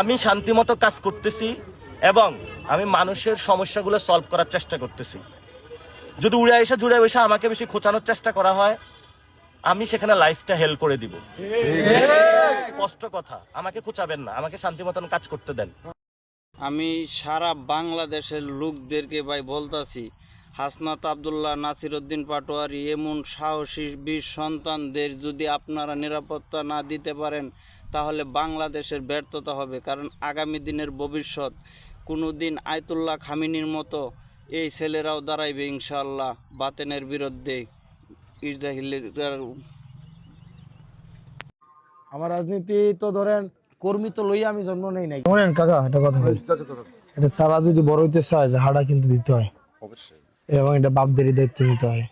আমি শান্তিমতো কাজ করতেছি এবং আমি মানুষের সমস্যাগুলো সলভ করার চেষ্টা করতেছি। যদি উড়ে এসে জুড়ে বসে আমাকে বেশি খোঁচানোর চেষ্টা করা হয়, আমি সেখানে লাইফটা হেল করে দিব। স্পষ্ট কথা, আমাকে খোঁচাবেন না, আমাকে শান্তি মতন কাজ করতে দেন। আমি সারা বাংলাদেশের লোকদেরকে ভাই বলতাছি, হাসনাত আবদুল্লাহ, নাসিরউদ্দিন পাটোয়ারি এমন সাহসী বীর সন্তানদের যদি আপনারা নিরাপত্তা না দিতে পারেন তাহলে বাংলাদেশের ব্যর্থতা হবে। কারণ আগামী দিনের ভবিষ্যৎ কোনো দিন আয়াতুল্লাহ খামিনির মতো এই ছেলেরাও দাঁড়াইবে ইনশাআল্লাহ বাতেনের বিরুদ্ধে। আমার রাজনীতি তো ধরেন কর্মী তো লইয়া আমি জন্ম নেই নাই। শোনেন কাকা, একটা কথা বলি, এটা সারা যদি বড় হইতে চায় হাড়া কিন্তু দিতে হয় অবশ্যই, এবং এটা বাপদেরই দায়িত্ব নিতে হয়।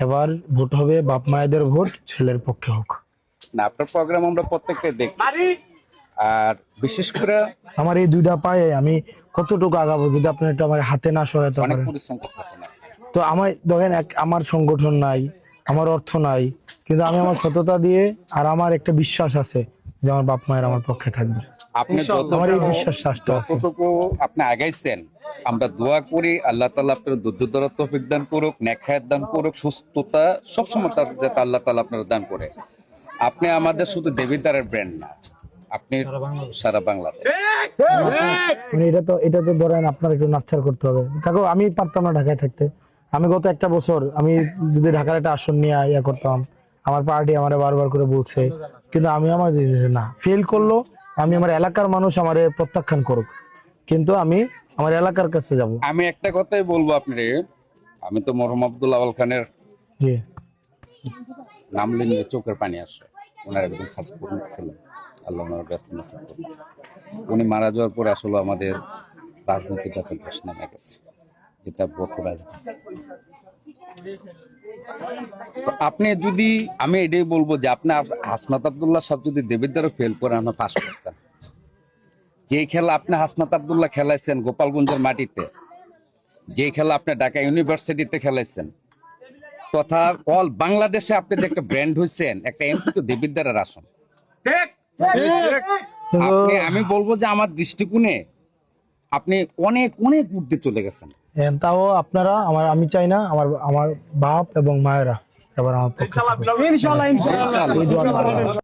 এবার ভোট হবে বাপ মায়েদের ভোট, ছেলের পক্ষে হোক না। আপনার প্রোগ্রাম আমরা প্রত্যেকটাই দেখি, আর বিশেষ করে আমার এই দুইটা পায়ে আমি কতটুকু আগাবো যদি আপনি একটু আমার হাতে না সহায়তা অনেক করেন। পরিশ্রম করতেছেন। তো আমার ধরেন আমার সংগঠন নাই, আমার অর্থ নাই, কিন্তু আমি আমার সততা দিয়ে আর আমার একটা বিশ্বাস আছে যে আমার বাপ মায়ের আমার পক্ষে থাকবে। আপনি আমার এই বিশ্বাসটা আছে। যতটুকু আপনি আগাইছেন, আমরা দোয়া করি আল্লাহ তাআলা আপনার ধৈর্য ধরার তৌফিক দান করুক, নেক হায়াত দান করুক, সুস্থতা সবসময় যাতে আল্লাহ তাআলা আপনার দান করে। আপনি আমাদের শুধু দেবিদ্বারের ব্র্যান্ড না, আপনি সারা বাংলাদেশ। মানে এটা তো ধরেন আপনার একটু নাচ্ছার করতে হবে কাকু। আমি পারতাম না ঢাকায় থাকতে। আমি গত একটা বছর আমি যদি ঢাকার একটা আসন নিয়ে ইয়া করতাম, আমার পার্টি আমার বারবার করে বলছে, কিন্তু আমি আমার না ফেল করলো। আমি আমার এলাকার মানুষ আমারে প্রত্যাখ্যান করুক, কিন্তু আমি আমার এলাকার কাছে যাব। আমি একটা কথাই বলবো আপনার, আমি তো মরহুম আব্দুল আওয়াল খানের জি নাম নিলে চোখের পানি আসে। ওনার একদম খাস পূর্ণ ছিলেন, আল্লাহ ওনার ব্যস্ত নসিব করুন। উনি মারা যাওয়ার পরে আসলে আমাদের রাজনীতিটা ধস নেমে গেছে, যেটা বড় রাজনীতি। আপনি যদি, আমি এটাই বলবো যে আপনি হাসনাত আবদুল্লাহ সাহেব যদি দেবিদ্বারও ফেল করে আমরা পাস করছেন, যে খেলা আপনি হাসনাত আবদুল্লাহ খেলাইছেন গোপালগঞ্জের মাটিতে, যে খেলা আপনি ঢাকা ইউনিভার্সিটিতে খেলাইছেন, তথা অল বাংলাদেশে আপনি যে একটা ব্র্যান্ড হয়েছেন, একটা এমপি তো দেবিদ্বারের আসন। আমি বলবো যে আমার দৃষ্টিকোণে আপনি অনেক অনেক ঊর্ধ্বে চলে গেছেন। তাও আপনারা আমি চাই না আমার বাপ এবং মায়েরা এবার আমার পক্ষে থাকুক। ইনশাআল্লাহ।